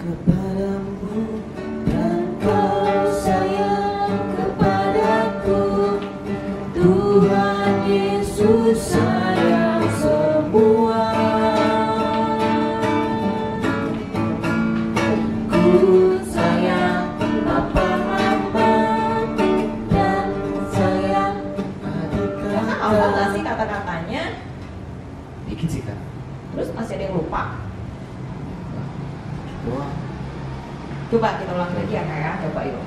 kepadamu dan kau sayang kepadaku. Tuhan Yesus sayang semua. Ku sayang Bapa, Mama, dan sayang adik kakak. Apa gak sih kata-katanya? Dikit sih kak. Terus masih ada yang lupa. Doang. Coba kita ulang lagi ya kak ya. Coba yuk.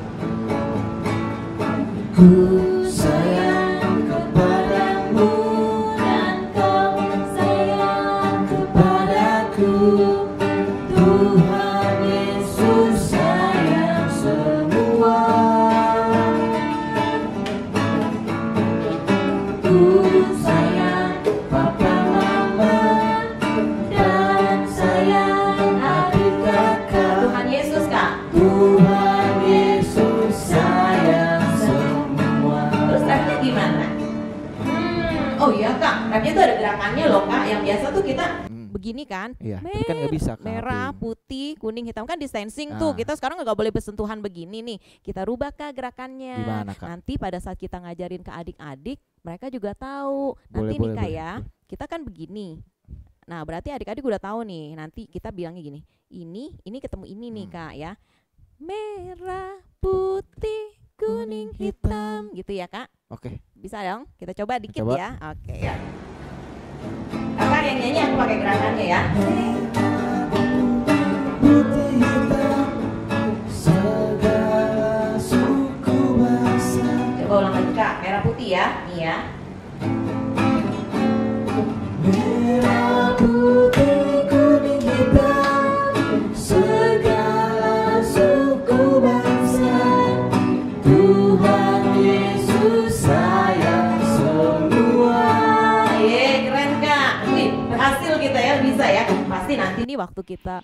Ku sayang kepadamu dan kau sayang kepadaku. Tuhan Yesus sayang semua. Ku sayang Papa, Mama, dan sayang adik kakak. Tuhan Yesus kak. Tuhan Yesus sayang semua. Terus rapnya gimana? Oh iya kak, rapnya tuh ada gerakannya loh kak. Yang biasa tuh kita begini kan, Iya, tapi kan nggak bisa, Kak. merah, putih, kuning, hitam kan distancing Ah. tuh. Kita sekarang nggak boleh bersentuhan begini nih. Kita rubah kak gerakannya. Gimana, Kak? Nanti pada saat kita ngajarin ke adik-adik, mereka juga tahu. Boleh, Nanti nih boleh, kak boleh, ya, kita kan begini. Nah berarti adik-adik udah tahu nih. Nanti kita bilangnya gini, ini ketemu ini nih kak ya. Merah, putih, kuning, hitam, gitu ya kak. Oke. Bisa dong? Kita coba dikit Coba. ya. Oke ya. Kakak yang nyanyi aku pakai gerakannya ya. Putih hitam segala suku bangsa. Coba ulang lagi kak. Merah putih ya. Nih ya. Merah putih kuning hitam segala suku bangsa. Tuhan Yesus sayang semua. Keren kak. Wih, berhasil kita ya, bisa ya. Pasti nanti nih waktu kita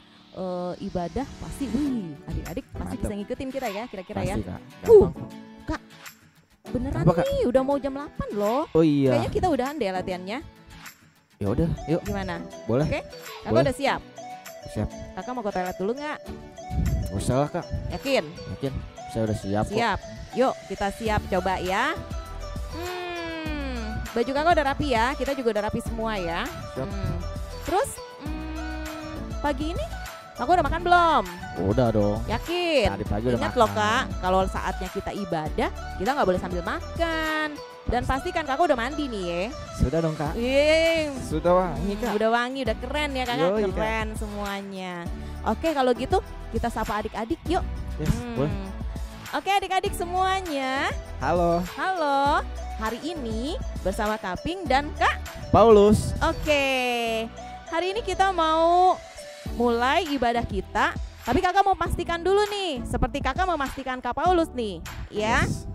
ibadah pasti, adik-adik pasti Mantap. bisa ngikutin kita ya, kira-kira ya. Pasti, Kak. Gampang kok. Beneran Apa, Kak? nih, udah mau jam 8 loh. Oh iya. Kayaknya kita udahan deh latihannya. Ya udah, yuk. Gimana? Boleh. Oke? Kakak Boleh. udah siap? Siap. Kakak mau ke toilet dulu nggak? Gak usah lah, Kak. Yakin? Yakin saya udah siap kok. Siap. Yuk kita siap coba ya. Baju kakak udah rapi ya. Kita juga udah rapi semua ya. Siap. Terus pagi ini kakak udah makan belum? Udah dong. Yakin? Tadi pagi udah Ingat makan. loh kak, kalau saatnya kita ibadah kita nggak boleh sambil makan. Dan pastikan kakak udah mandi nih ya. Sudah dong, Kak. Sudah wangi, Kak. Udah wangi, udah keren ya kakak. Yoi, Kak. Keren semuanya. Oke kalau gitu kita sapa adik-adik yuk. Yes, boleh. Oke adik-adik semuanya. Halo, Halo, hari ini bersama Kaping dan Kak. Paulus. Oke, hari ini kita mau mulai ibadah kita. Tapi kakak mau pastikan dulu nih, seperti kakak memastikan Kak Paulus nih, ya. Yes.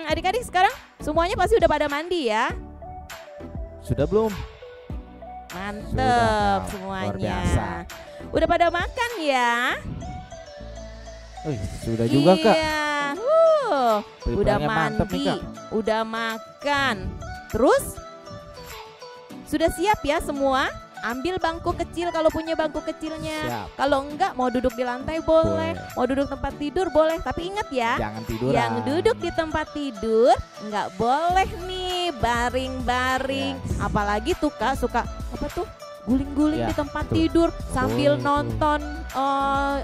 Adik-adik sekarang semuanya pasti udah pada mandi ya. Sudah belum? Mantep Sudah, Kak. semuanya. Luar biasa. Udah pada makan ya. Sudah juga, Kak. Iya. Udah Prepare-nya mantep nih, mandi, Kak. udah makan. Terus sudah siap ya semua? Ambil bangku kecil kalau punya bangku kecilnya. Siap. Kalau enggak mau duduk di lantai boleh, Boleh. mau duduk tempat tidur boleh. Tapi ingat ya, Jangan tiduran. yang duduk di tempat tidur nggak boleh nih baring-baring. Yes. Apalagi tuh Kak suka apa tuh? Guling-guling Ya, di tempat tuh. tidur sambil Betul, nonton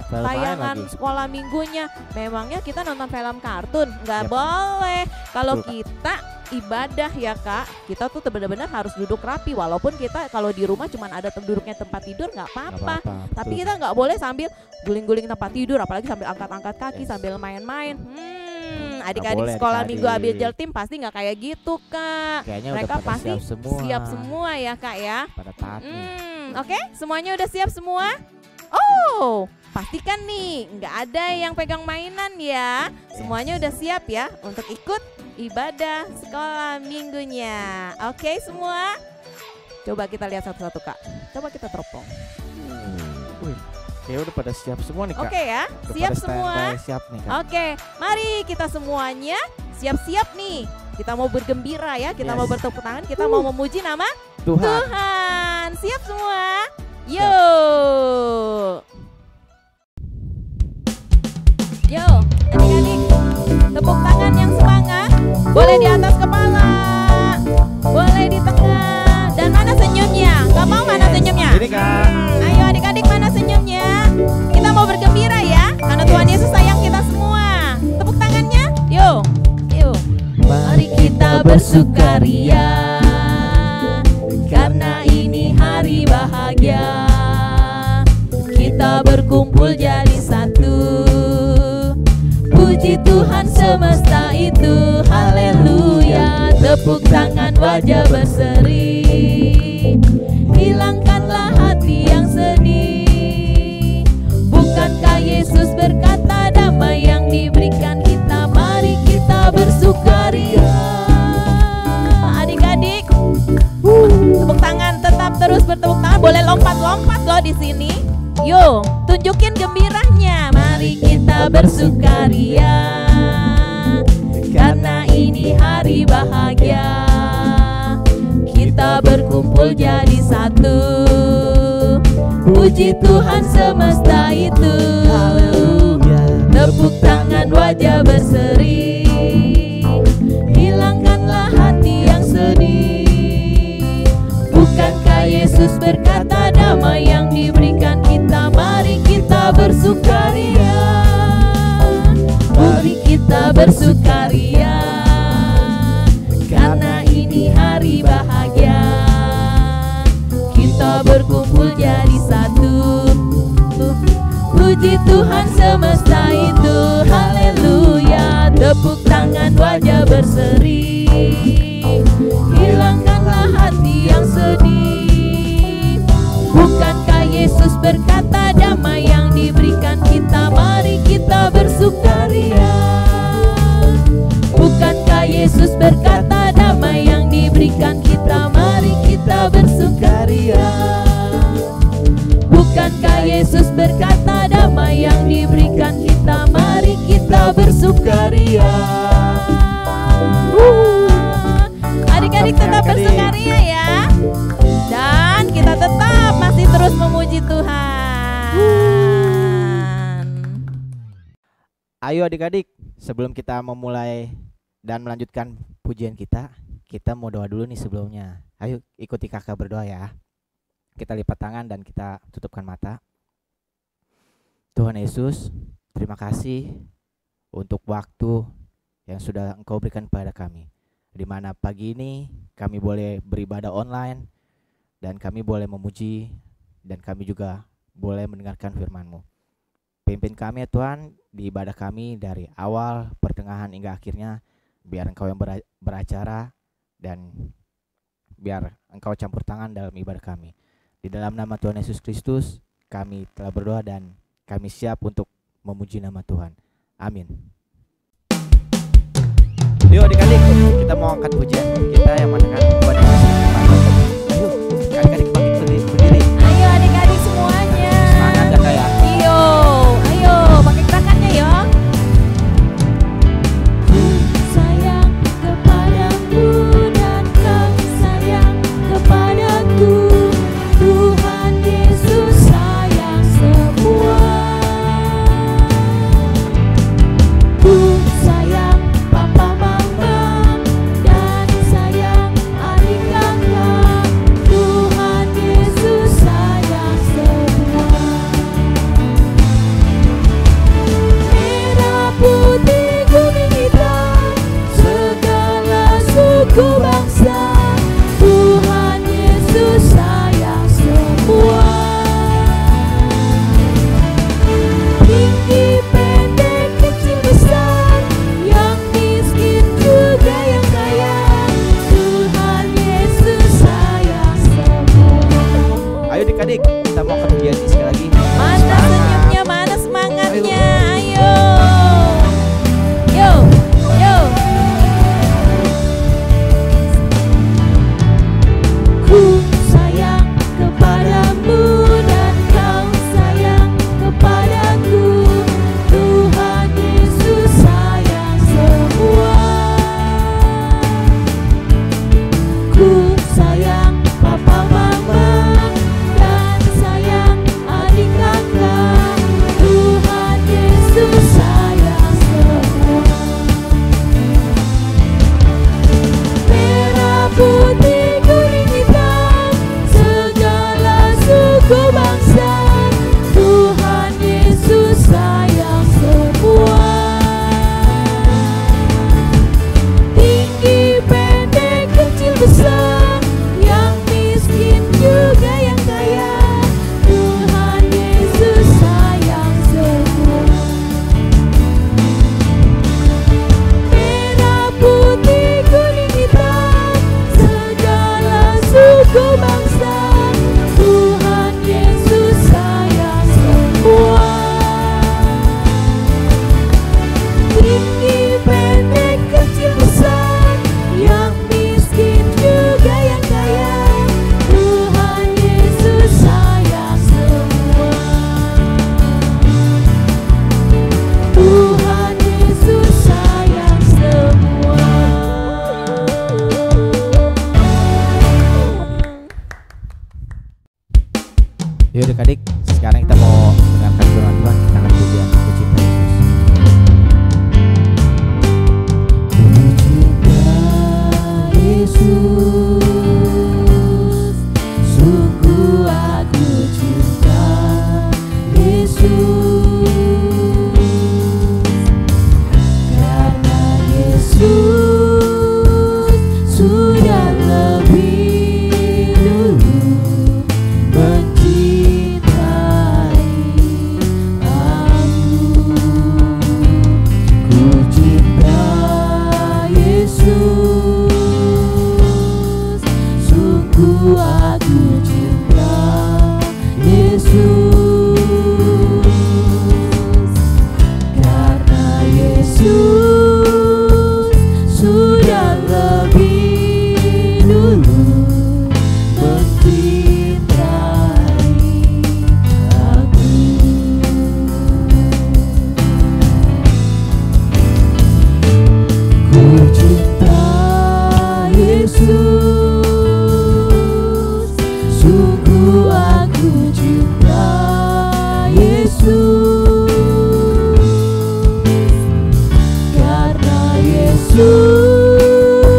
Film tayangan lain lagi. sekolah minggunya. Memangnya kita nonton film kartun? Nggak Yap. boleh. Kalau Betul, Kak. kita ibadah ya Kak, kita tuh benar-benar harus duduk rapi. Walaupun kita kalau di rumah cuman ada duduknya tempat tidur nggak Nggak apa-apa. apa-apa, Tapi betul. kita nggak boleh sambil guling-guling tempat tidur, apalagi sambil angkat-angkat kaki, Yes. sambil main-main. Adik-adik boleh, sekolah adik-adik. minggu Abigail Team pasti nggak kayak gitu Kak. Kayaknya Mereka udah pada pasti siap semua. siap semua ya Kak ya. Pada taat nih. Oke, semuanya udah siap semua? Oh, pastikan nih nggak ada yang pegang mainan ya. Semuanya udah siap ya untuk ikut ibadah sekolah minggunya. Oke semua? Coba kita lihat satu-satu Kak. Coba kita teropong. Wih, kayaknya udah pada siap semua nih, Kak. Oke ya, Udah siap pada semua? standby, siap nih, Kak. Oke, mari kita semuanya siap-siap nih. Kita mau bergembira ya, kita Yes. mau bertepuk tangan, kita mau memuji nama Tuhan. Tuhan. Siap semua? Yuk. Boleh di atas kepala, boleh di tengah. Dan mana senyumnya? Gak mau mana senyumnya? Ini Kak. Ayo adik-adik, mana senyumnya? Kita mau bergembira ya, karena Tuhan Yesus sayang kita semua. Tepuk tangannya, yuk, yuk. Mari kita bersukaria, karena ini hari bahagia. Kita berkumpul jadi satu, puji Tuhan semesta itu, haleluya. Tepuk tangan, wajah berseri, hilangkanlah hati yang sedih. Bukankah Yesus berkata damai yang diberikan kita? Mari kita bersukaria. Adik-adik, tepuk tangan, tetap terus bertepuk tangan. Boleh lompat-lompat loh di sini. Yuk, tunjukin gembiranya. Mari kita bersukaria, karena ini hari bahagia. Kita berkumpul jadi satu, puji Tuhan semesta itu, Haleluya. tepuk tangan, wajah berseri, hilangkanlah hati yang sedih. Bukankah Yesus berkata damai yang diberikan kita? Mari kita bersukaria, mari kita bersukaria, karena ini hari bahagia. Kita berkumpul jadi satu, puji Tuhan semesta itu, haleluya. Tepuk tangan, wajah berseri, hilangkanlah hati yang sedih. Bukankah Yesus berkata damai yang diberikan kita? Mari kita bersukaria. Bukankah Yesus berkata damai yang diberikan kita? Mari kita bersukaria. Bukankah Yesus berkata damai yang diberikan kita? Mari kita bersukaria. Adik-adik tetap bersukaria ya. Dan kita tetap masih terus memuji Tuhan. Ayo adik-adik, sebelum kita memulai dan melanjutkan pujian kita mau doa dulu nih sebelumnya. Ayo ikuti kakak berdoa ya. Kita lipat tangan dan kita tutupkan mata. Tuhan Yesus, terima kasih untuk waktu yang sudah Engkau berikan kepada kami, di mana pagi ini kami boleh beribadah online dan kami boleh memuji dan kami juga boleh mendengarkan firman-Mu. Pimpin kami ya Tuhan di ibadah kami dari awal, pertengahan hingga akhirnya. Biar Engkau yang beracara dan biar Engkau campur tangan dalam ibadah kami. Di dalam nama Tuhan Yesus Kristus kami telah berdoa dan kami siap untuk memuji nama Tuhan. Amin. Yuk adik-adik, kita mau angkat pujian kita yang mana kan? Tuhan Yesus. Ayo adik-adik berdiri. Ayo adik-adik semuanya. Semangat ya kayak. Ayo pakai gerakannya ya. Sayang kepadamu dan kau sayang kepadaku. Tuhan Yesus sayang semua. Ku sayang papa mama dan sayang adik kakak. Tuhan Yesus sayang semua. Merah putih kuning hitam, segala suku bangsa, Tuhan Yesus sayang semua. Tinggi pendek kecil besar, yang miskin juga yang kaya, Tuhan Yesus sayang semua. Ayo adik-adik, kita mau angkat pujian sekali lagi. Mana senyumnya, mana semangatnya? Ayo. Yo. Ku sayang kepadamu dan kau sayang kepadaku. Tuhan Yesus sayang semua. Ku sayang papa mama dan sayang adik kakak. Tuhan Yesus Yuk adik-adik, sekarang kita mau mendengarkan firman Tuhan. Kita akan pujian Ku Cinta Yesus. Yesus, sungguh aku cinta Yesus, karena Yesus sudah lebih dulu mencintai aku. Ku cinta Yesus, sungguh aku cinta Yesus, karena Yesus sudah lebih dulu mencintai aku. Ku cinta Yesus, sungguh aku cinta Yesus, karena Yesus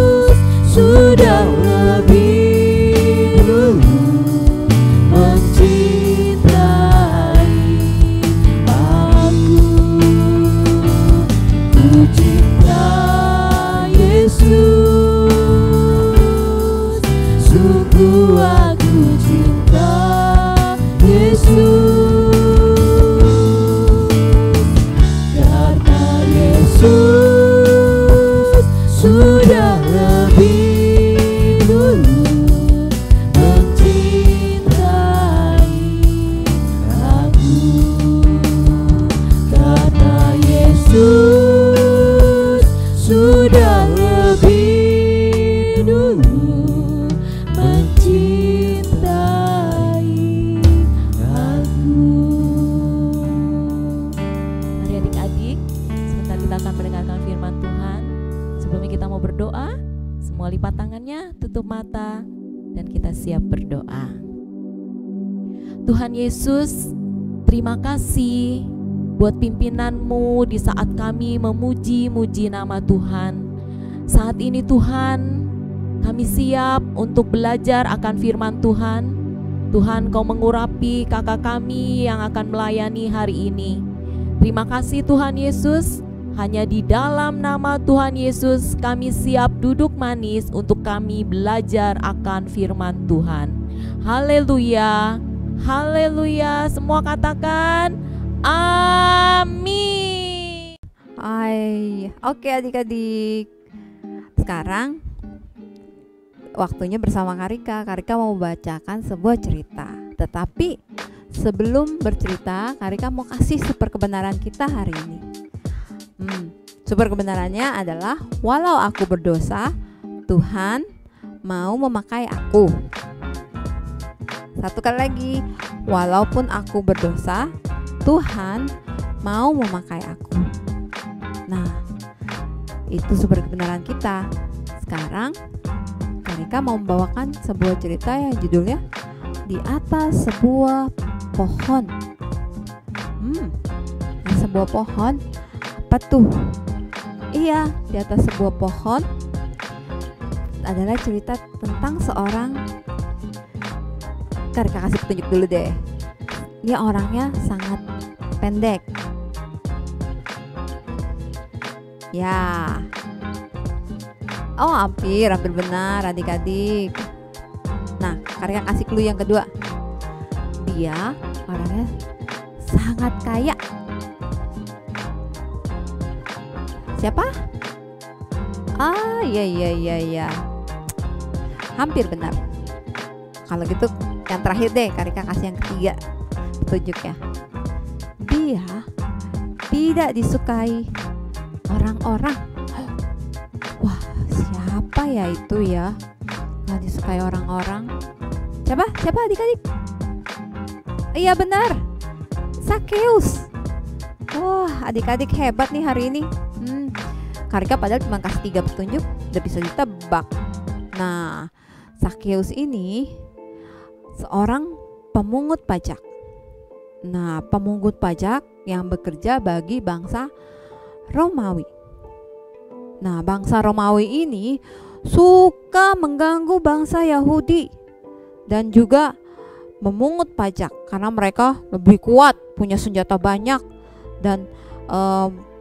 sudah lebih dulu mencintai aku. Ku cinta Yesus, sungguh aku cinta Yesus, karena Yesus sudah lebih dulu mencintai aku. Karena Yesus sudah lebih dulu mencintai aku. Mari adik-adik, sebentar kita akan mendengarkan firman Tuhan. Sebelumnya kita mau berdoa, semua lipat tangannya, tutup mata, dan kita siap berdoa. Tuhan Yesus, terima kasih buat pimpinanmu di saat kami memuji-muji nama Tuhan. Saat ini Tuhan, kami siap untuk belajar akan firman Tuhan. Tuhan, Kau mengurapi kakak kami yang akan melayani hari ini. Terima kasih Tuhan Yesus, hanya di dalam nama Tuhan Yesus kami siap duduk manis untuk kami belajar akan firman Tuhan. Haleluya, haleluya, semua katakan amin. Oke adik-adik, sekarang waktunya bersama Karika. Karika mau bacakan sebuah cerita. Tetapi sebelum bercerita, Karika mau kasih super kebenaran kita hari ini. Super kebenarannya adalah walau aku berdosa, Tuhan mau memakai aku. Satu kali lagi, walaupun aku berdosa, Tuhan mau memakai aku. Nah, itu super kebenaran kita. Sekarang Karika mau membawakan sebuah cerita yang judulnya Di Atas Sebuah Pohon. Di sebuah pohon, apa tuh? Iya, di atas sebuah pohon adalah cerita tentang seorang. Karika kasih petunjuk dulu deh. Dia orangnya sangat pendek. Ya. Oh, hampir benar adik-adik. Nah, Karika kasih clue yang kedua. Dia orangnya sangat kaya. Siapa? Iya. Hampir benar. Kalau gitu yang terakhir deh, Karika kasih yang ketiga petunjuknya. Dia tidak disukai orang-orang. Wah, siapa ya itu ya? Gak disukai orang-orang. Siapa adik-adik? Iya benar, Zakheus. Wah, adik-adik hebat nih hari ini. Karika padahal cuma kasih 3 petunjuk udah bisa ditebak. Nah, Zakheus ini seorang pemungut pajak. Nah, pemungut pajak yang bekerja bagi bangsa Romawi. Nah, bangsa Romawi ini suka mengganggu bangsa Yahudi dan juga memungut pajak karena mereka lebih kuat, punya senjata banyak dan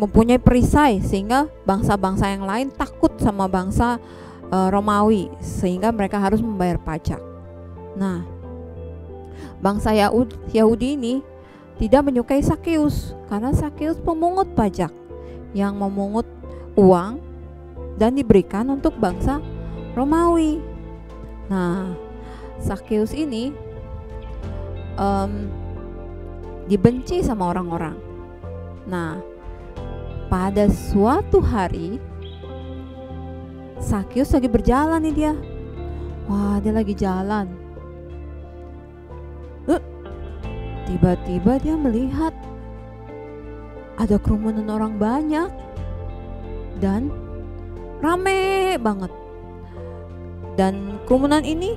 mempunyai perisai, sehingga bangsa-bangsa yang lain takut sama bangsa Romawi, sehingga mereka harus membayar pajak. Nah, bangsa Yahudi ini tidak menyukai Sakeus karena Sakeus pemungut pajak yang memungut uang dan diberikan untuk bangsa Romawi. Nah, Sakeus ini dibenci sama orang-orang. Nah, pada suatu hari Sakeus lagi berjalan nih dia. Wah, dia lagi jalan. Tiba-tiba dia melihat ada kerumunan orang banyak dan rame banget. Dan kerumunan ini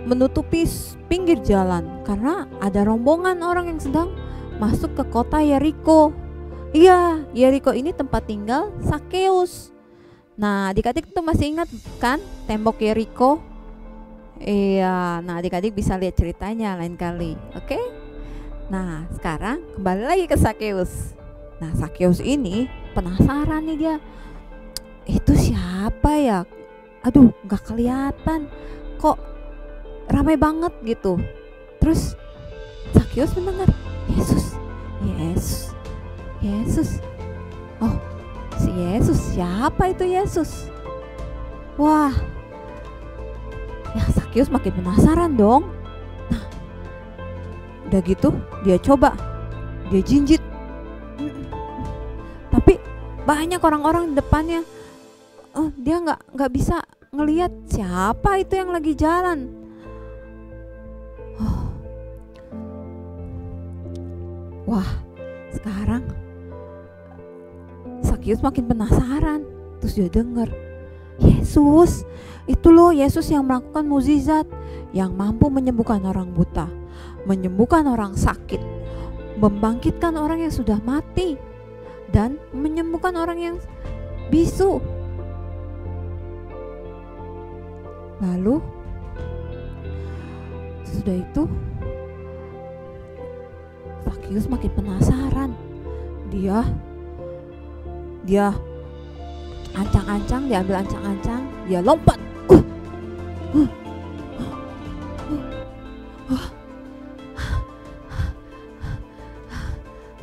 menutupi pinggir jalan karena ada rombongan orang yang sedang masuk ke kota Yeriko. Iya, Yeriko ini tempat tinggal Sakeus. Nah, adik-adik tuh masih ingat kan tembok Yeriko? Iya, nah adik-adik bisa lihat ceritanya lain kali, oke? Nah, sekarang kembali lagi ke Sakeus. Nah, Sakeus ini penasaran nih dia. Itu siapa ya? Aduh, gak kelihatan. Kok ramai banget gitu. Terus Sakeus mendengar Yesus. Oh, si Yesus. Siapa itu Yesus? Wah, ya Sakeus makin penasaran dong. Nah, udah gitu dia jinjit. Tapi banyak orang-orang di depannya. Dia nggak bisa ngelihat siapa itu yang lagi jalan. Wah, sekarang Sakeus makin penasaran. Terus dia dengar, Yesus, itu loh Yesus yang melakukan mukjizat, yang mampu menyembuhkan orang buta, menyembuhkan orang sakit, membangkitkan orang yang sudah mati, dan menyembuhkan orang yang bisu. Lalu sudah itu Sakeus makin penasaran. Dia ancang-ancang, dia ambil ancang-ancang, dia lompat.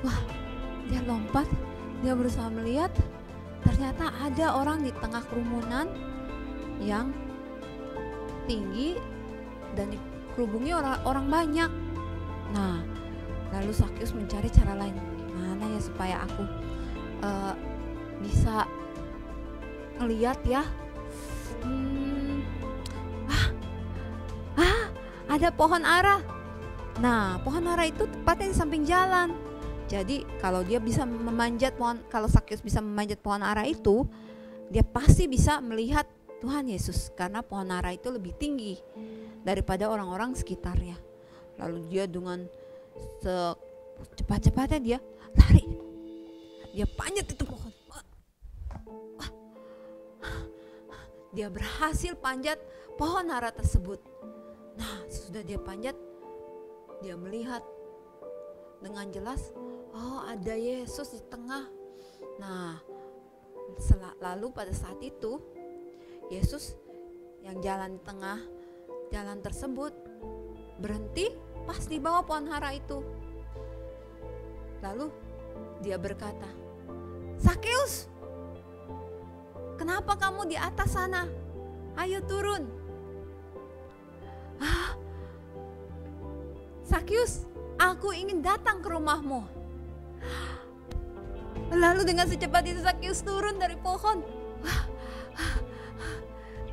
Wah, dia lompat, dia berusaha melihat. Ternyata ada orang di tengah kerumunan yang tinggi dan dikerubungi orang banyak. Nah, lalu Sakeus mencari cara lain. Gimana ya supaya aku bisa ngeliat ya? Ada pohon ara. Nah, pohon ara itu tepatnya di samping jalan. Jadi kalau dia bisa memanjat pohon, kalau Sakeus bisa memanjat pohon ara itu, dia pasti bisa melihat Tuhan Yesus karena pohon ara itu lebih tinggi daripada orang-orang sekitarnya. Lalu dia dengan secepat-cepatnya dia lari. Dia panjat itu pohon. Dia berhasil panjat pohon ara tersebut. Nah, sudah dia panjat, dia melihat dengan jelas, oh ada Yesus di tengah. Nah, lalu pada saat itu Yesus yang jalan di tengah jalan tersebut berhenti pas di bawah pohon ara itu. Lalu dia berkata, Sakeus, kenapa kamu di atas sana? Ayo turun. Sakeus, aku ingin datang ke rumahmu. Lalu dengan secepat itu Sakeus turun dari pohon.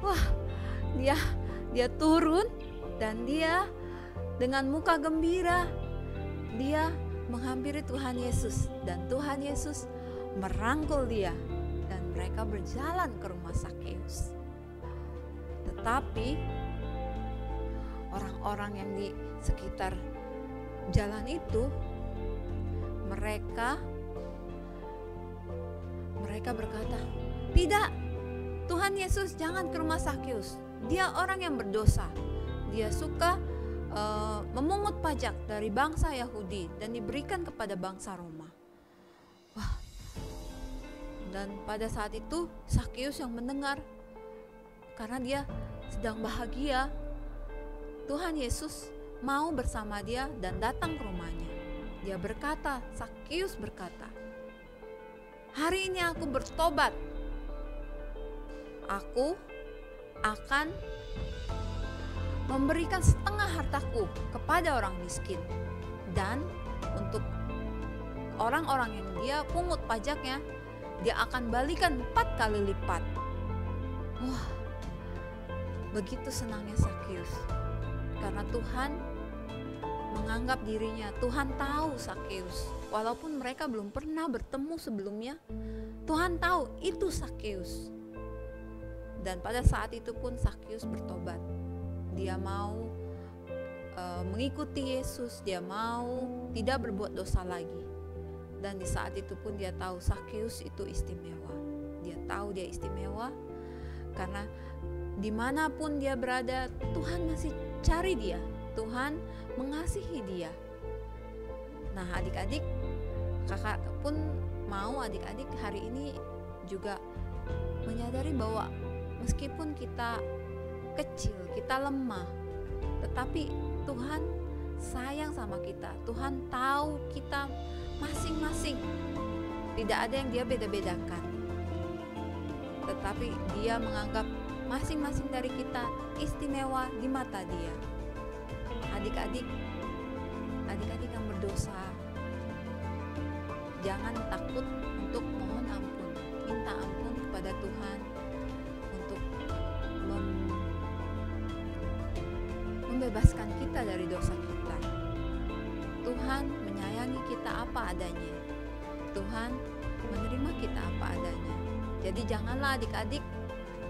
Wah, dia turun dan dia dengan muka gembira dia menghampiri Tuhan Yesus, dan Tuhan Yesus merangkul dia dan mereka berjalan ke rumah Sakeus. Tetapi orang-orang yang di sekitar jalan itu mereka berkata, "Tidak, Tuhan Yesus, jangan ke rumah Sakeus. Dia orang yang berdosa. Dia suka memungut pajak dari bangsa Yahudi dan diberikan kepada bangsa Roma." Wah. Dan pada saat itu Sakeus yang mendengar, karena dia sedang bahagia, Tuhan Yesus mau bersama dia dan datang ke rumahnya. Dia berkata, Sakeus berkata, "Hari ini aku bertobat. Aku akan memberikan setengah hartaku kepada orang miskin. Dan untuk orang-orang yang dia pungut pajaknya, dia akan balikan 4 kali lipat." Wah, begitu senangnya Sakeus. Karena Tuhan menganggap dirinya, Tuhan tahu Sakeus. Walaupun mereka belum pernah bertemu sebelumnya, Tuhan tahu itu Sakeus. Dan pada saat itu pun Sakeus bertobat. Dia mau mengikuti Yesus, dia mau tidak berbuat dosa lagi. Dan di saat itu pun dia tahu Sakeus itu istimewa. Dia tahu dia istimewa karena dimanapun dia berada, Tuhan masih cari dia. Tuhan mengasihi dia. Nah, adik-adik, kakak pun mau adik-adik hari ini juga menyadari bahwa meskipun kita kecil, kita lemah, tetapi Tuhan sayang sama kita. Tuhan tahu kita masing-masing. Tidak ada yang dia beda-bedakan. Tetapi dia menganggap masing-masing dari kita istimewa di mata dia. Adik-adik yang berdosa, jangan takut untuk mohon ampun. Minta ampun kepada Tuhan untuk membebaskan kita dari dosa kita. Tuhan menyayangi kita apa adanya. Tuhan menerima kita apa adanya. Jadi janganlah adik-adik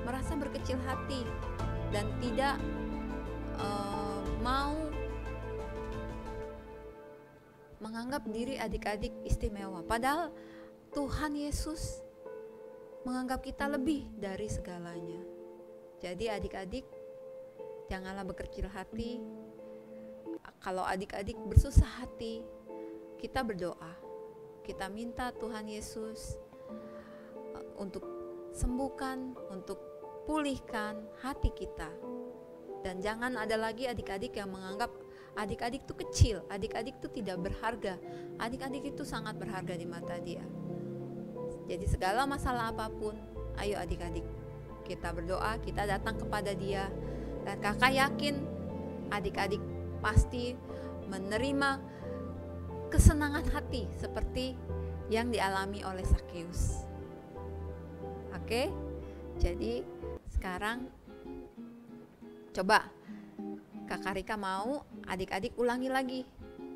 merasa berkecil hati dan tidak mau menganggap diri adik-adik istimewa. Padahal Tuhan Yesus menganggap kita lebih dari segalanya. Jadi adik-adik janganlah berkecil hati. Kalau adik-adik bersusah hati, kita berdoa. Kita minta Tuhan Yesus untuk sembuhkan, untuk pulihkan hati kita. Dan jangan ada lagi adik-adik yang menganggap adik-adik itu kecil, adik-adik itu tidak berharga. Adik-adik itu sangat berharga di mata dia. Jadi segala masalah apapun, ayo adik-adik, kita berdoa, kita datang kepada dia. Dan kakak yakin adik-adik pasti menerima kesenangan hati seperti yang dialami oleh Sakeus. Oke, jadi sekarang coba Kakak Rika mau adik-adik ulangi lagi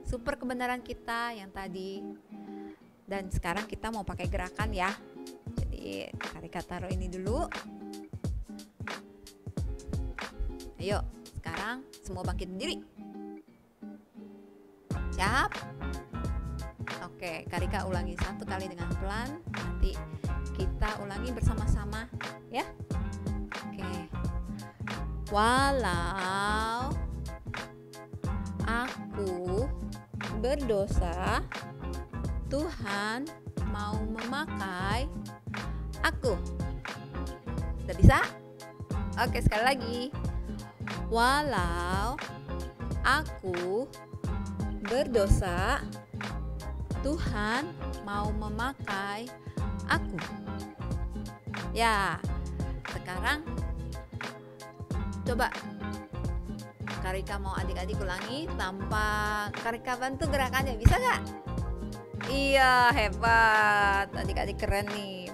super kebenaran kita yang tadi. Dan sekarang kita mau pakai gerakan ya. Jadi Kak Rika taruh ini dulu. Ayo, sekarang semua bangkit berdiri. Siap? Oke, Kak Rika ulangi 1 kali dengan pelan. Nanti kita ulangi bersama-sama ya. Oke. Walau aku berdosa, Tuhan mau memakai aku. Udah bisa? Oke, sekali lagi. Walau aku berdosa, Tuhan mau memakai aku. Ya, sekarang coba Karika mau adik-adik ulangi tanpa Karika bantu gerakannya, bisa gak? Iya, hebat. Adik-adik keren nih.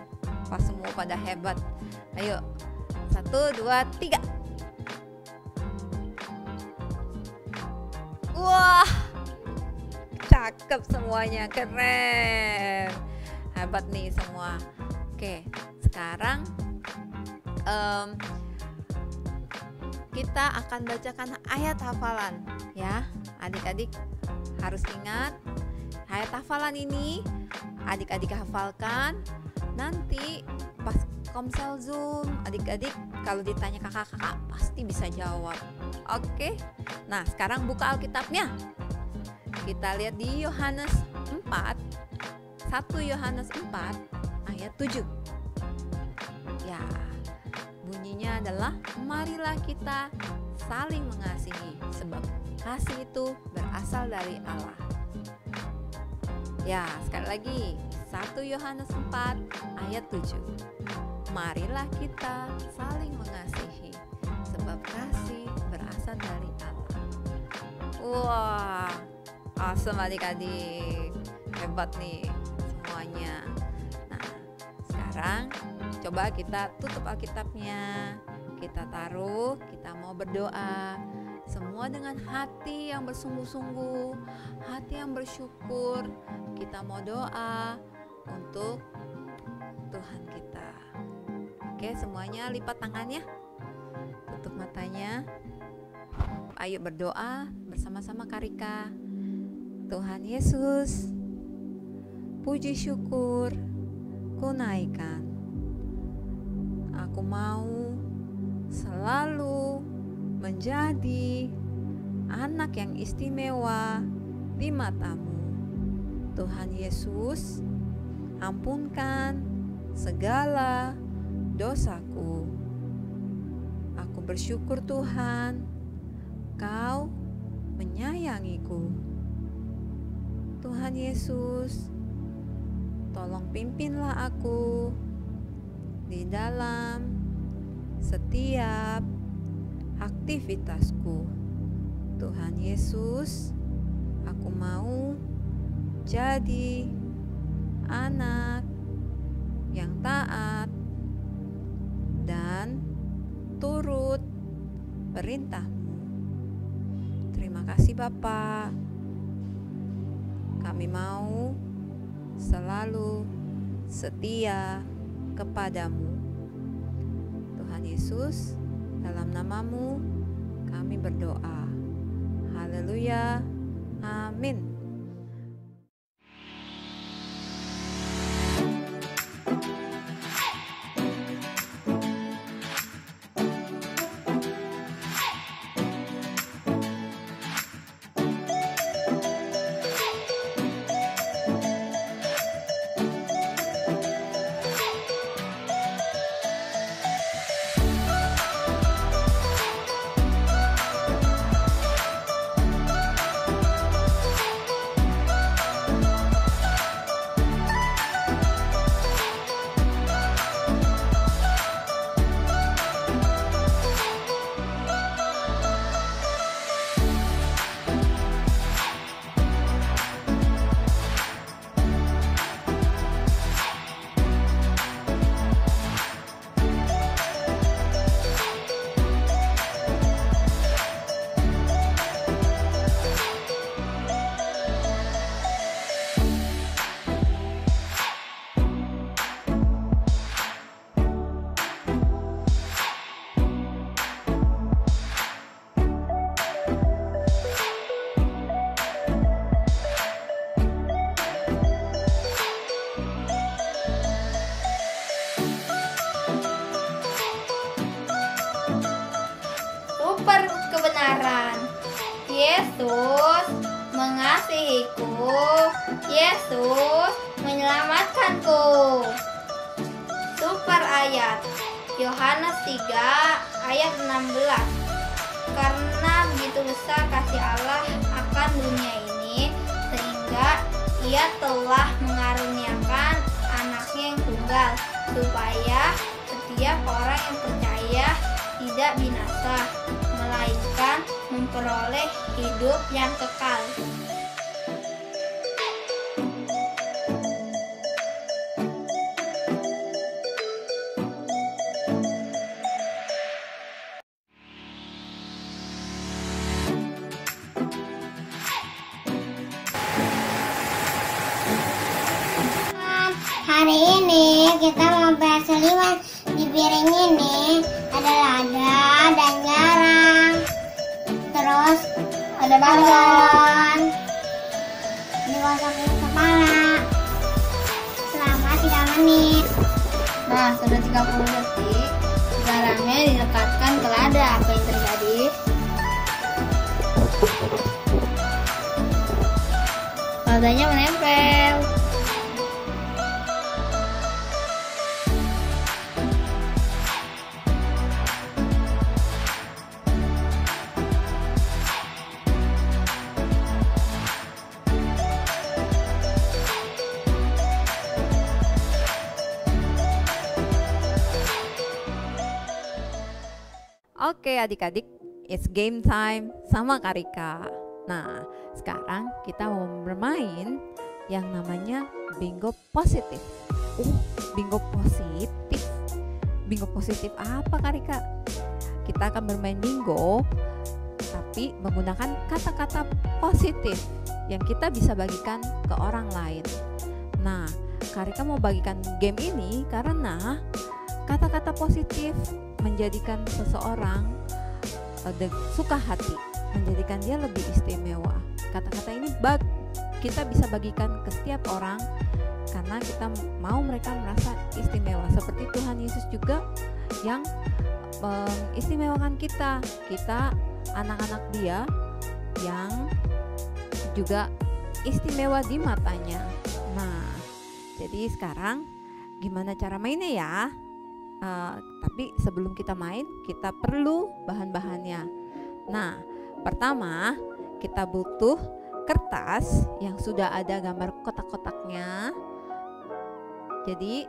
Pas semua pada hebat. Ayo, 1, 2, 3. Wah, cakep semuanya, keren. Hebat nih semua. Oke, sekarang kita akan bacakan ayat hafalan ya. Adik-adik harus ingat ayat hafalan ini. Adik-adik hafalkan. Nanti pas Komsel Zoom, adik-adik kalau ditanya kakak-kakak pasti bisa jawab. Oke. Nah, sekarang buka Alkitabnya. Kita lihat di Yohanes 4. 1 Yohanes 4 ayat 7. Ya, bunyinya adalah marilah kita saling mengasihi sebab kasih itu berasal dari Allah. Ya, sekali lagi 1 Yohanes 4 ayat 7. Marilah kita saling mengasihi sebab kasih berasal dari Allah. Wah, awesome adik-adik. Hebat nih semuanya. Nah, sekarang coba kita tutup Alkitabnya. Kita taruh, kita mau berdoa. Semua dengan hati yang bersungguh-sungguh, hati yang bersyukur. Kita mau doa untuk Tuhan kita. Oke, semuanya lipat tangannya. Tutup matanya. Ayo berdoa bersama-sama Karika. Tuhan Yesus, puji syukur ku naikkan. Aku mau selalu menjadi anak yang istimewa di matamu. Tuhan Yesus, ampunkan segala dosaku. Aku bersyukur Tuhan, Kau menyayangiku. Tuhan Yesus, tolong pimpinlah aku di dalam setiap aktivitasku. Tuhan Yesus, aku mau jadi anak yang taat dan turut perintah-Mu. Terima kasih Bapa. Kami mau selalu setia kepadamu. Tuhan Yesus, dalam nama-Mu kami berdoa. Haleluya. Amin. Super kebenaran. Yesus mengasihiku. Yesus menyelamatkanku. Super ayat Yohanes 3 ayat 16. Karena begitu besar kasih Allah akan dunia ini, sehingga Ia telah mengaruniakan anaknya yang tunggal, supaya setiap orang yang percaya tidak binasa, melainkan memperoleh hidup yang kekal. Hari ini kita mau bahas liwan. Di piring ini ada lada dan garam, terus ada balon, Digosok kepala selama 3 menit. Nah, sudah 30 detik, garamnya dilekatkan ke lada. Apa yang terjadi? Ladanya menempel. Oke adik-adik, it's game time sama Karika. Nah, sekarang kita mau bermain yang namanya bingo positif. Bingo positif. Bingo positif apa Karika? Kita akan bermain bingo tapi menggunakan kata-kata positif yang kita bisa bagikan ke orang lain. Nah, Karika mau bagikan game ini karena kata-kata positif menjadikan seseorang suka hati, menjadikan dia lebih istimewa. Kata-kata ini kita bisa bagikan ke setiap orang karena kita mau mereka merasa istimewa. Seperti Tuhan Yesus juga yang mengistimewakan kita anak-anak Dia yang juga istimewa di matanya. Nah, jadi sekarang gimana cara mainnya ya? Tapi sebelum kita main, kita perlu bahan-bahannya. Nah, pertama kita butuh kertas yang sudah ada gambar kotak-kotaknya. Jadi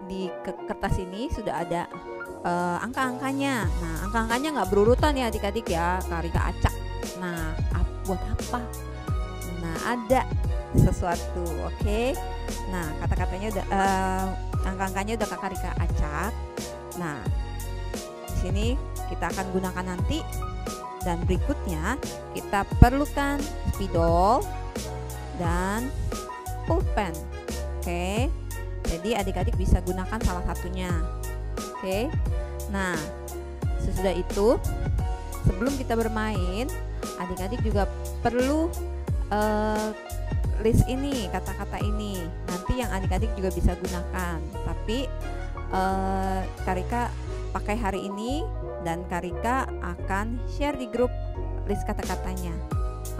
di kertas ini sudah ada angka-angkanya. Nah, angka-angkanya nggak berurutan ya adik-adik ya, Karika acak. Nah, buat apa? Nah, ada sesuatu, oke? Nah, kata-katanya udah angka-angkanya udah Kak Karika acak. Nah, di sini kita akan gunakan nanti, dan berikutnya kita perlukan spidol dan pulpen. Oke. Jadi adik-adik bisa gunakan salah satunya. Oke. Nah, sesudah itu sebelum kita bermain, adik-adik juga perlu list ini, kata-kata ini. Nanti yang adik-adik juga bisa gunakan. Tapi Karika pakai hari ini dan Karika akan share di grup list kata-katanya.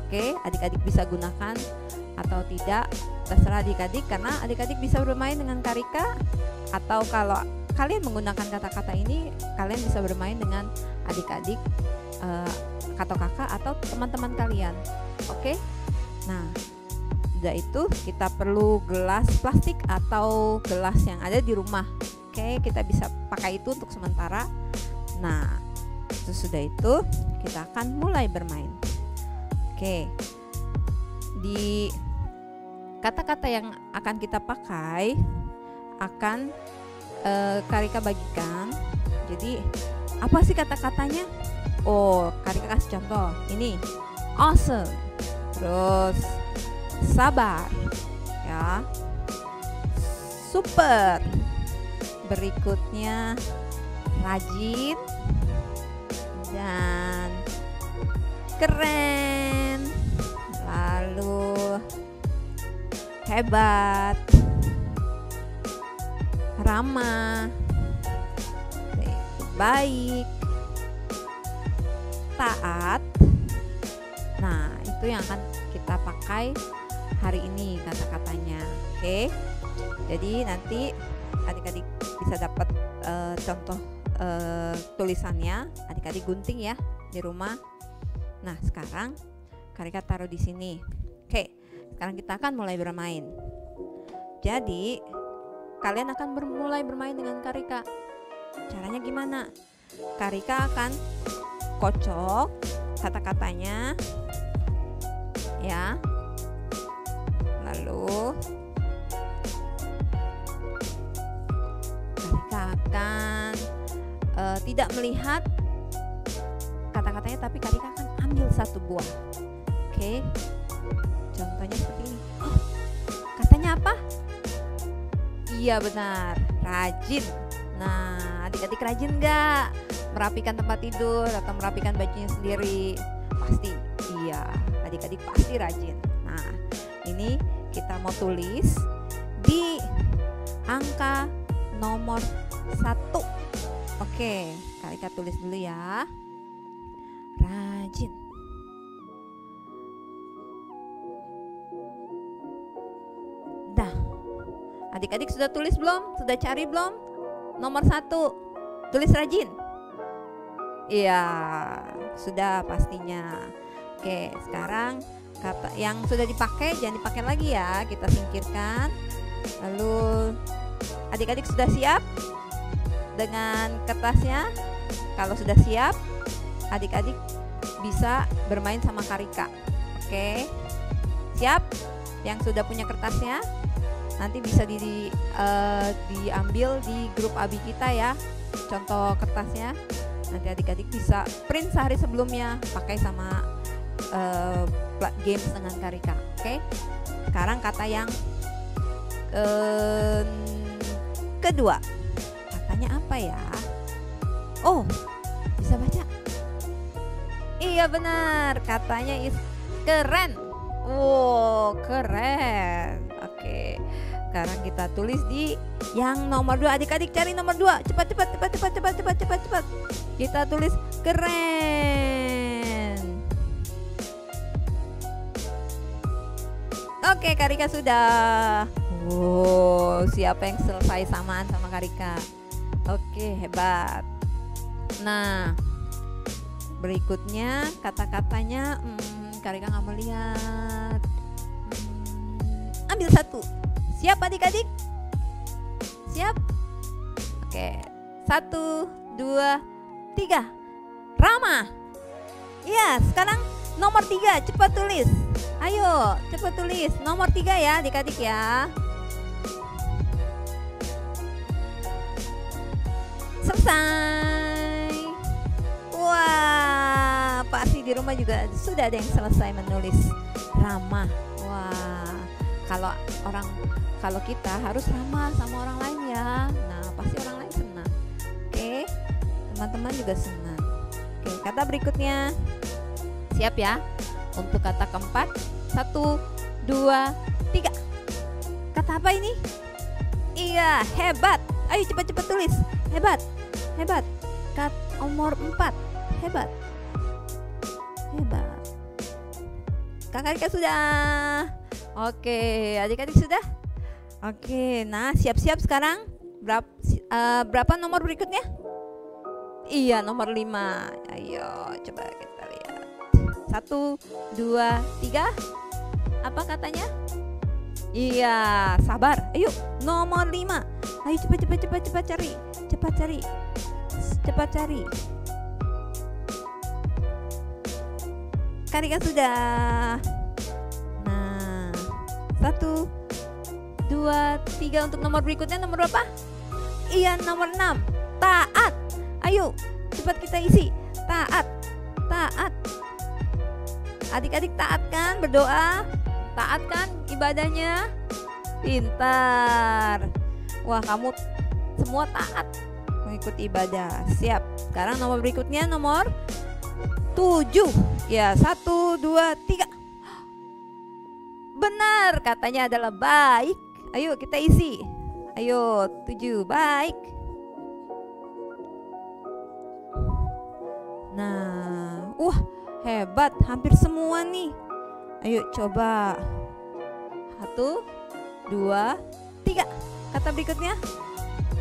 Oke, adik-adik bisa gunakan atau tidak, terserah adik-adik, karena adik-adik bisa bermain dengan Karika, atau kalau kalian menggunakan kata-kata ini, kalian bisa bermain dengan adik-adik atau kakak atau teman-teman kalian. Oke. Nah, sudah itu kita perlu gelas plastik atau gelas yang ada di rumah. Oke, kita bisa pakai itu untuk sementara. Nah, sesudah itu kita akan mulai bermain. Oke. Di kata-kata yang akan kita pakai akan Karika bagikan. Jadi apa sih kata-katanya? Oh, Karika kasih contoh. Ini awesome. Terus sabar, ya, super. Berikutnya rajin dan keren. Lalu hebat, ramah, baik, taat. Nah, itu yang akan kita pakai hari ini kata-katanya. Oke. Jadi nanti adik-adik bisa dapat contoh tulisannya. Adik-adik gunting ya di rumah. Nah, sekarang Karika taruh di sini. Oke. Sekarang kita akan mulai bermain. Jadi kalian akan mulai bermain dengan Karika. Caranya gimana? Karika akan kocok kata-katanya, ya. Lalu Karika akan tidak melihat kata-katanya, tapi Karika akan ambil satu buah. Oke. Contohnya seperti ini. Oh, katanya apa? Iya benar, rajin. Nah, adik-adik rajin nggak merapikan tempat tidur atau merapikan bajunya sendiri? Pasti, iya. Adik-adik pasti rajin. Nah, Nah, ini kita mau tulis di angka nomor 1. Oke, Karika tulis dulu ya. Rajin. Dah. Adik-adik sudah tulis belum? Sudah cari belum? Nomor 1. Tulis rajin. Iya, sudah pastinya. Oke, sekarang kata yang sudah dipakai jangan dipakai lagi ya, kita singkirkan. Lalu adik-adik sudah siap dengan kertasnya? Kalau sudah siap, adik-adik bisa bermain sama Karika. Oke, siap? Yang sudah punya kertasnya nanti bisa diambil di grup abi kita ya, contoh kertasnya. Nanti adik-adik bisa print sehari sebelumnya pakai sama games dengan Karika. Oke, sekarang kata yang kedua, katanya apa ya? Oh, bisa baca? Iya benar, katanya keren. Wow, keren. Oke, sekarang kita tulis di yang nomor 2. Adik-adik cari nomor 2. Cepat. Kita tulis keren. Oke, Karika sudah. Wow, siapa yang selesai samaan sama Karika? Oke, hebat. Nah, berikutnya kata-katanya Karika nggak melihat. Ambil 1. Siap adik-adik? Siap? Oke, 1, 2, 3. Rama. Iya, sekarang nomor 3, cepat tulis. Ayo, cepat tulis nomor 3 ya adik-adik ya. Selesai. Wah, pasti di rumah juga sudah ada yang selesai menulis ramah. Wah, kalau kita harus ramah sama orang lain ya. Nah, pasti orang lain senang. Oke, teman-teman juga senang. Oke, kata berikutnya. Siap ya? Untuk kata keempat, 1, 2, 3. Kata apa ini? Iya, hebat. Ayo cepat-cepat tulis. Hebat. Kata nomor 4. Hebat. Kak Karika sudah. Oke, adik-adik sudah. Oke, nah siap-siap sekarang. Berapa nomor berikutnya? Iya, nomor 5. Ayo coba kita lihat. 1, 2, 3. Apa katanya? Iya, sabar. Ayo, nomor 5. Ayo cepat cari. Cepat cari. Karika sudah. Nah, 1, 2, 3 untuk nomor berikutnya. Nomor berapa? Iya, nomor 6. Taat. Ayo, cepat kita isi. Taat. Adik-adik taat kan berdoa? Taat kan ibadahnya? Pintar. Wah, kamu semua taat mengikuti ibadah. Siap. Sekarang nomor berikutnya nomor 7. Ya, 1, 2, 3. Benar, katanya adalah baik. Ayo kita isi. Ayo, 7, baik. Nah, hebat, hampir semua nih. Ayo coba. 1, 2, 3. Kata berikutnya.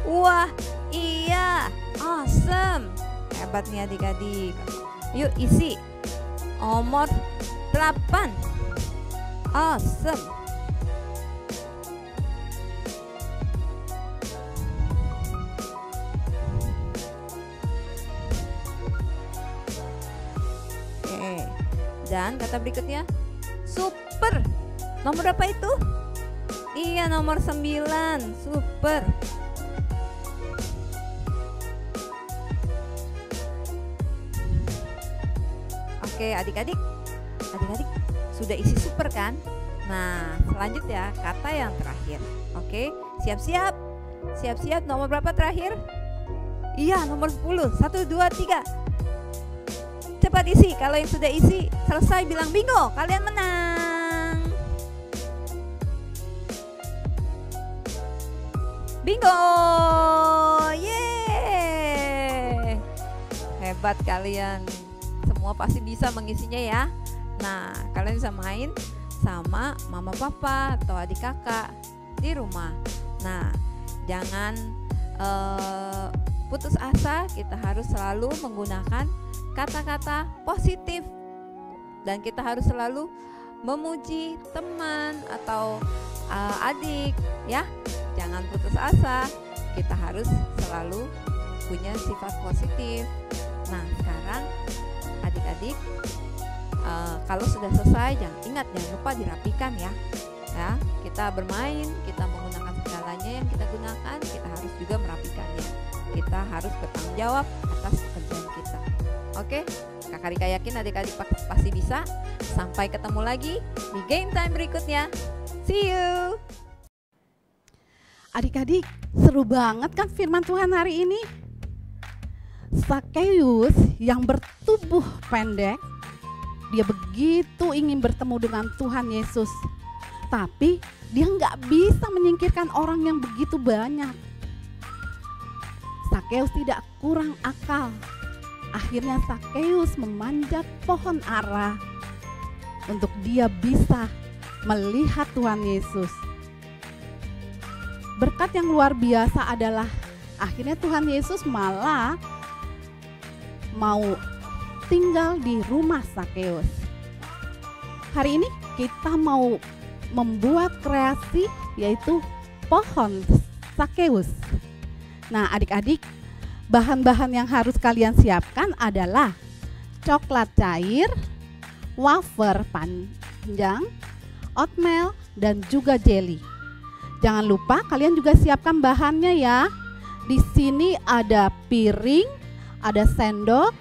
Wah, iya, awesome. Hebat nih adik-adik. Yuk isi. Nomor 8. Awesome. Oke. Dan kata berikutnya super. Nomor berapa itu? Iya, nomor 9. Super. Oke, adik-adik sudah isi super kan? Nah, selanjutnya kata yang terakhir. Oke, siap-siap. Siap-siap, nomor berapa terakhir? Iya, nomor 10. 1, 2, 3. Cepat isi. Kalau yang sudah isi selesai bilang bingo, kalian menang. Bingo! Yeay! Hebat kalian. Semua pasti bisa mengisinya ya. Nah, kalian bisa main sama mama papa atau adik kakak di rumah. Nah, jangan putus asa. Kita harus selalu menggunakan kata-kata positif. Dan kita harus selalu memuji teman atau adik ya. Jangan putus asa. Kita harus selalu punya sifat positif. Nah, sekarang adik-adik kalau sudah selesai jangan lupa dirapikan ya. Ya, kita bermain, kita menggunakan segalanya yang kita gunakan, kita harus juga merapikannya. Kita harus bertanggung jawab atas pekerjaan kita. Oke, Kakak Rika yakin adik-adik pasti bisa. Sampai ketemu lagi di game time berikutnya. See you. Adik-adik, seru banget kan firman Tuhan hari ini? Sakeus yang bertubuh pendek, dia begitu ingin bertemu dengan Tuhan Yesus. Tapi dia nggak bisa menyingkirkan orang yang begitu banyak. Sakeus tidak kurang akal. Akhirnya Sakeus memanjat pohon ara untuk dia bisa melihat Tuhan Yesus. Berkat yang luar biasa adalah akhirnya Tuhan Yesus malah mau tinggal di rumah Sakeus. Hari ini kita mau membuat kreasi yaitu pohon Sakeus. Nah, adik-adik, bahan-bahan yang harus kalian siapkan adalah coklat cair, wafer panjang, oatmeal, dan juga jelly. Jangan lupa kalian juga siapkan bahannya ya. Di sini ada piring, ada sendok,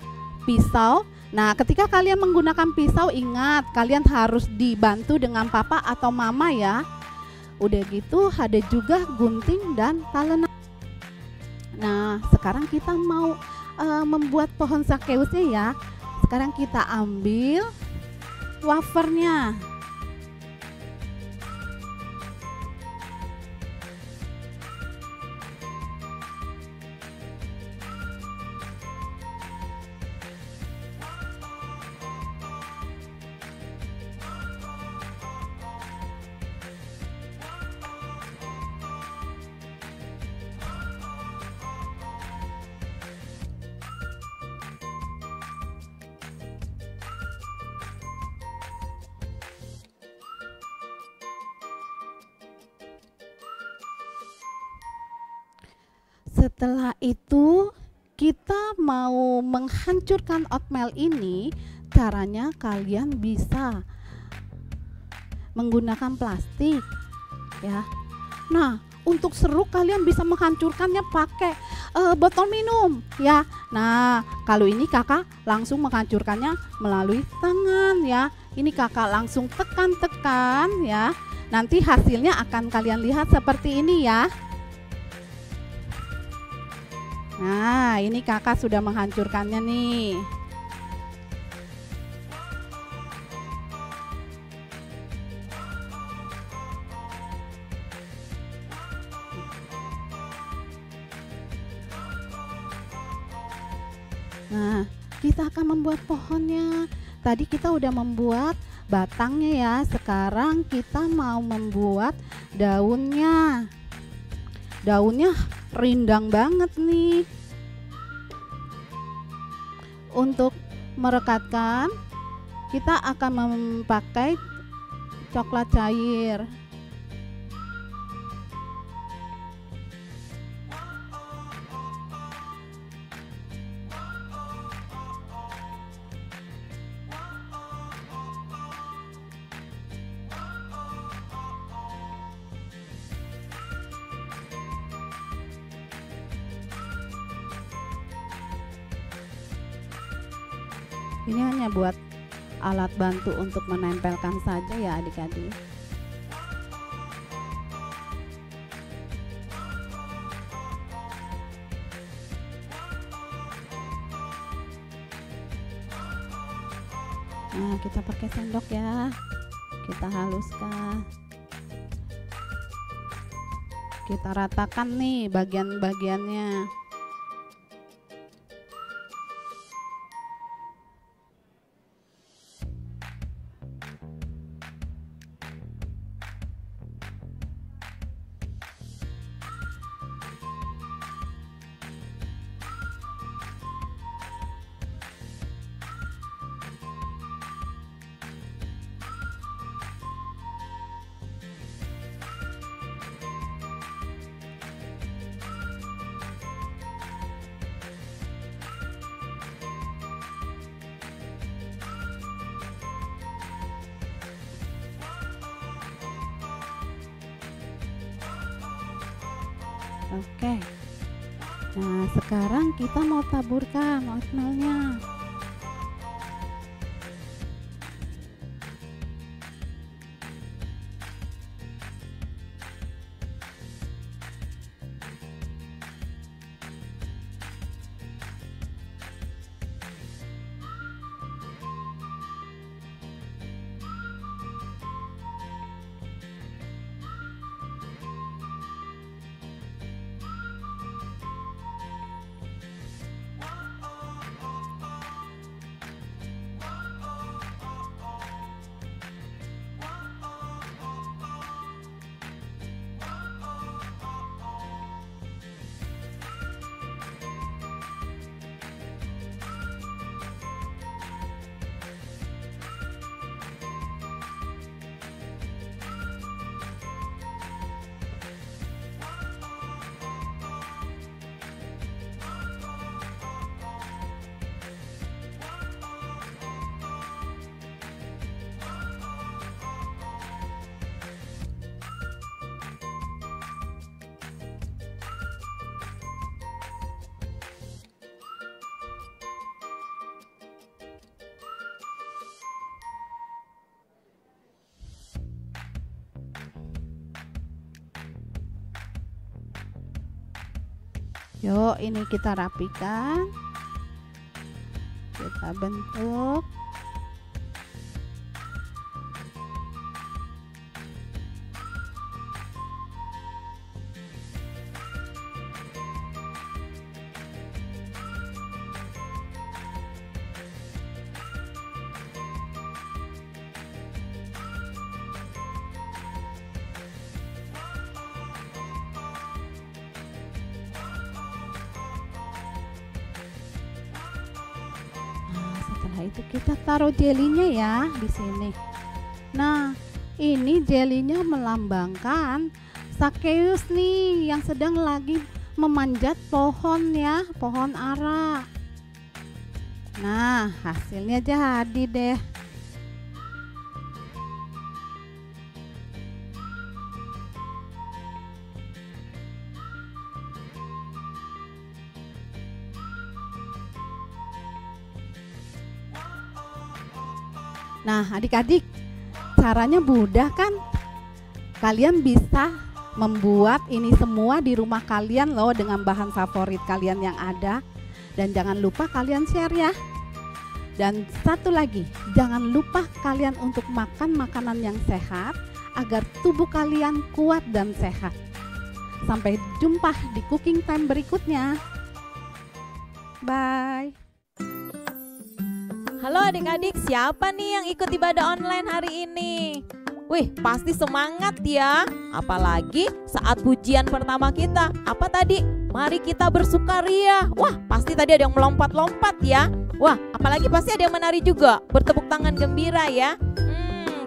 pisau. Nah, ketika kalian menggunakan pisau, ingat kalian harus dibantu dengan papa atau mama ya. Udah gitu ada juga gunting dan talenan. Nah, sekarang kita mau membuat pohon Sakeusnya ya. Sekarang kita ambil wafernya. Setelah itu kita mau menghancurkan oatmeal ini. Caranya kalian bisa menggunakan plastik ya. Nah, untuk seru kalian bisa menghancurkannya pakai botol minum ya. Nah, kalau ini kakak langsung menghancurkannya melalui tangan ya. Ini kakak langsung tekan-tekan ya. Nanti hasilnya akan kalian lihat seperti ini ya. Nah, ini kakak sudah menghancurkannya nih. Nah, kita akan membuat pohonnya. Tadi kita udah membuat batangnya ya. Sekarang kita mau membuat daunnya. Daunnya rindang banget nih. Untuk merekatkan, kita akan memakai coklat cair. Ini hanya buat alat bantu untuk menempelkan saja ya adik-adik. Nah, kita pakai sendok ya. Kita haluskan. Kita ratakan nih bagian-bagiannya. Oke. Nah, sekarang kita mau taburkan oatmealnya. Yuk, ini kita rapikan. Kita bentuk. Setelah itu kita taruh jelinya ya di sini. Nah, ini jelinya melambangkan Sakeus nih yang sedang lagi memanjat pohon ya, pohon ara. Nah, hasilnya jadi deh. Nah, adik-adik, caranya mudah kan? Kalian bisa membuat ini semua di rumah kalian loh dengan bahan favorit kalian yang ada. Dan jangan lupa kalian share ya. Dan satu lagi, jangan lupa kalian untuk makan makanan yang sehat agar tubuh kalian kuat dan sehat. Sampai jumpa di cooking time berikutnya. Bye. Halo adik-adik, siapa nih yang ikut ibadah online hari ini? Wih, pasti semangat ya. Apalagi saat pujian pertama kita. Apa tadi? Mari kita bersukaria. Wah, pasti tadi ada yang melompat-lompat ya. Wah, apalagi pasti ada yang menari juga. Bertepuk tangan gembira ya.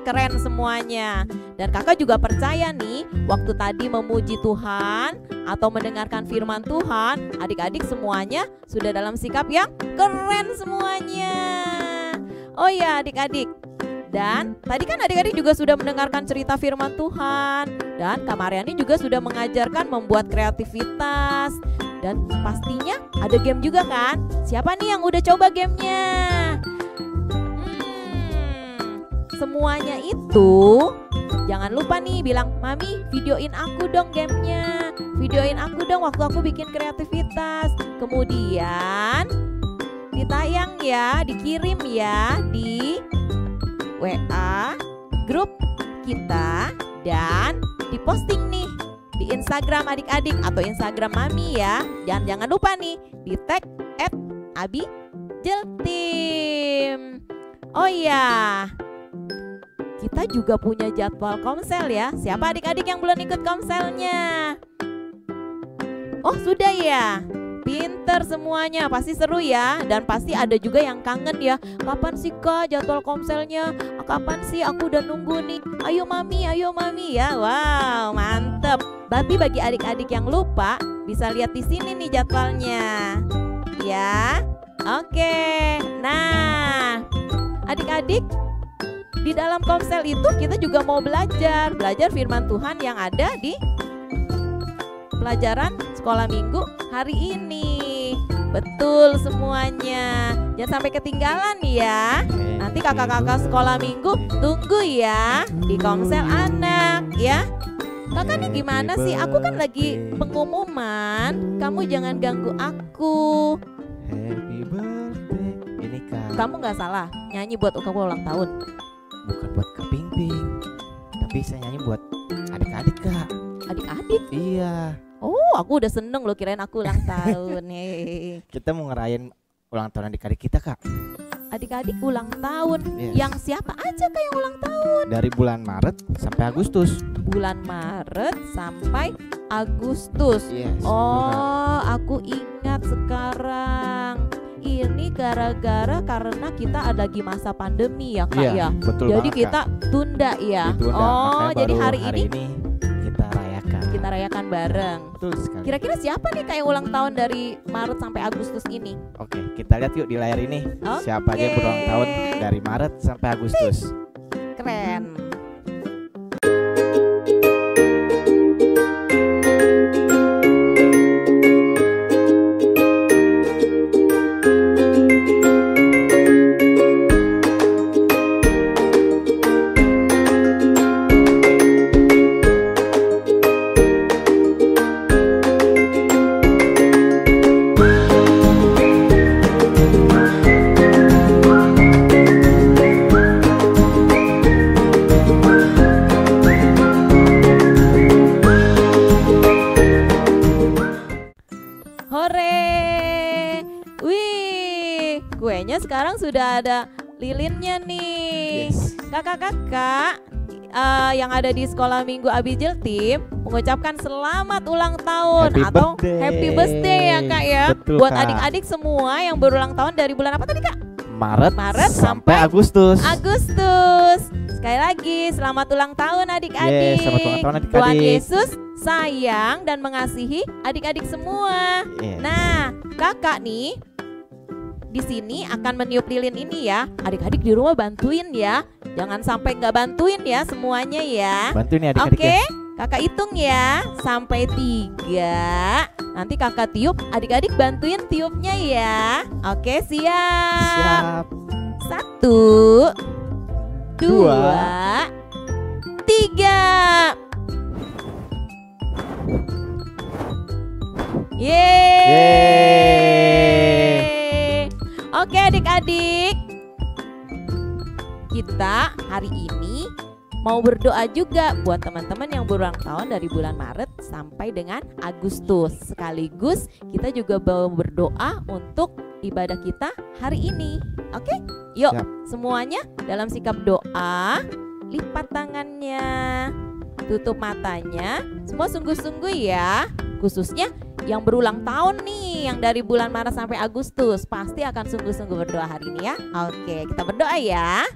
Keren semuanya. Dan kakak juga percaya nih, waktu tadi memuji Tuhan atau mendengarkan firman Tuhan, adik-adik semuanya sudah dalam sikap yang keren semuanya. Oh ya adik-adik, dan tadi kan adik-adik juga sudah mendengarkan cerita firman Tuhan. Dan Kak Mariani juga sudah mengajarkan membuat kreativitas. Dan pastinya ada game juga kan? Siapa nih yang udah coba gamenya? Semuanya itu jangan lupa nih bilang, Mami videoin aku dong gamenya, videoin aku dong waktu aku bikin kreativitas. Kemudian ditayang ya, dikirim ya di WA grup kita dan diposting nih di Instagram adik-adik atau Instagram Mami ya. Dan jangan lupa nih di tag @abijeltim. Oh iya, kita juga punya jadwal komsel ya. Siapa adik-adik yang belum ikut komselnya? Oh sudah ya. Pinter semuanya, pasti seru ya. Dan pasti ada juga yang kangen ya. Kapan sih Kak jadwal komselnya? Kapan sih, aku udah nunggu nih. Ayo mami ya. Wow, mantep. Berarti bagi adik-adik yang lupa bisa lihat di sini nih jadwalnya. Ya. Oke. Nah, adik-adik, di dalam komsel itu kita juga mau belajar firman Tuhan yang ada di pelajaran sekolah minggu hari ini. Betul semuanya. Jangan sampai ketinggalan ya. Nanti kakak-kakak sekolah minggu tunggu ya di komsel anak ya. Kakak nih gimana sih? Aku kan lagi pengumuman. Kamu jangan ganggu aku. Happy birthday. Ini Kak. Kamu nggak salah nyanyi buat kamu ulang tahun. Bukan buat Kak Ping Ping, tapi saya nyanyi buat adik-adik Kak. Adik-adik? Iya. Oh, aku udah seneng loh, kirain aku ulang tahun. Hehehe. Kita mau ngerayain ulang tahun adik-adik kita Kak. Adik-adik ulang tahun. Yes. Yang siapa aja Kak yang ulang tahun? Dari bulan Maret sampai Agustus. Bulan Maret sampai Agustus. Yes. betul, Kak. Oh, aku ingat sekarang. Ini gara-gara karena kita ada lagi masa pandemi ya Kak Iya, ya. betul Jadi banget, kita tunda ya. Ditunda, Oh, makanya jadi baru hari ini kita rayakan. kita rayakan bareng. Betul sekali. Kira-kira siapa nih kayak ulang tahun dari Maret sampai Agustus ini? Oke, kita lihat yuk di layar ini. Oke. Siapa aja yang berulang tahun dari Maret sampai Agustus. Keren. Hore. Wih, kuenya sekarang sudah ada lilinnya nih. Yes. Kakak-kakak yang ada di sekolah minggu Abijeltim mengucapkan selamat ulang tahun Happy atau birthday. happy birthday ya Kak ya. Betul, Buat Kak. adik-adik semua yang berulang tahun dari bulan apa tadi Kak? Maret sampai Agustus. Agustus. Sekali lagi selamat ulang tahun adik-adik. Yes, selamat ulang tahun adik-adik. Tuhan Yesus sayang dan mengasihi adik-adik semua. Yes. Nah, kakak nih di sini akan meniup lilin ini ya. Adik-adik di rumah bantuin ya. Jangan sampai nggak bantuin ya semuanya ya. Bantuin ya adik-adik Oke, ya. kakak hitung ya sampai 3. Nanti kakak tiup, adik-adik bantuin tiupnya ya. Oke, siap. Siap. 1, 2, 3. Yeay. Oke adik-adik, kita hari ini mau berdoa juga buat teman-teman yang berulang tahun dari bulan Maret sampai dengan Agustus. Sekaligus kita juga mau berdoa untuk ibadah kita hari ini. Oke, yuk Siap. semuanya dalam sikap doa. Lipat tangannya, tutup matanya. Semua sungguh-sungguh ya. Khususnya yang berulang tahun nih, yang dari bulan Maret sampai Agustus, pasti akan sungguh-sungguh berdoa hari ini ya. Oke, kita berdoa ya.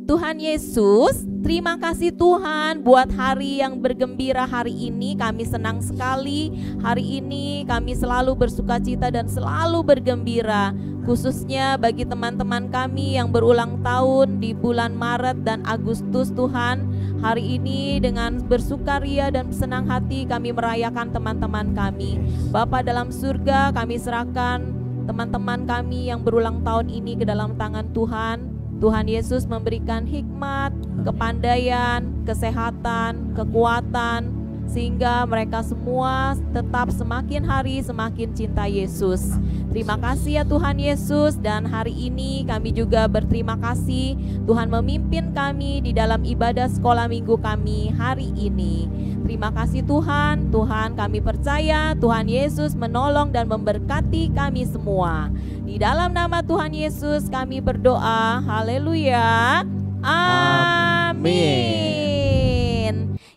Tuhan Yesus, terima kasih Tuhan buat hari yang bergembira hari ini. Kami senang sekali hari ini, kami selalu bersukacita dan selalu bergembira. Khususnya bagi teman-teman kami yang berulang tahun di bulan Maret dan Agustus Tuhan. Hari ini dengan bersukaria dan senang hati kami merayakan teman-teman kami. Bapa dalam surga, kami serahkan teman-teman kami yang berulang tahun ini ke dalam tangan Tuhan. Tuhan Yesus memberikan hikmat, kepandaian, kesehatan, kekuatan, sehingga mereka semua tetap semakin hari semakin cinta Yesus. Terima kasih ya Tuhan Yesus, dan hari ini kami juga berterima kasih Tuhan memimpin kami di dalam ibadah sekolah minggu kami hari ini. Terima kasih Tuhan, Tuhan kami percaya Tuhan Yesus menolong dan memberkati kami semua. Di dalam nama Tuhan Yesus kami berdoa, haleluya, amin.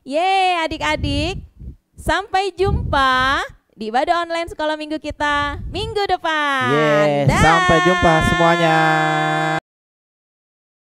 Yeay adik-adik, sampai jumpa di ibadah online sekolah minggu kita minggu depan. Sampai jumpa semuanya.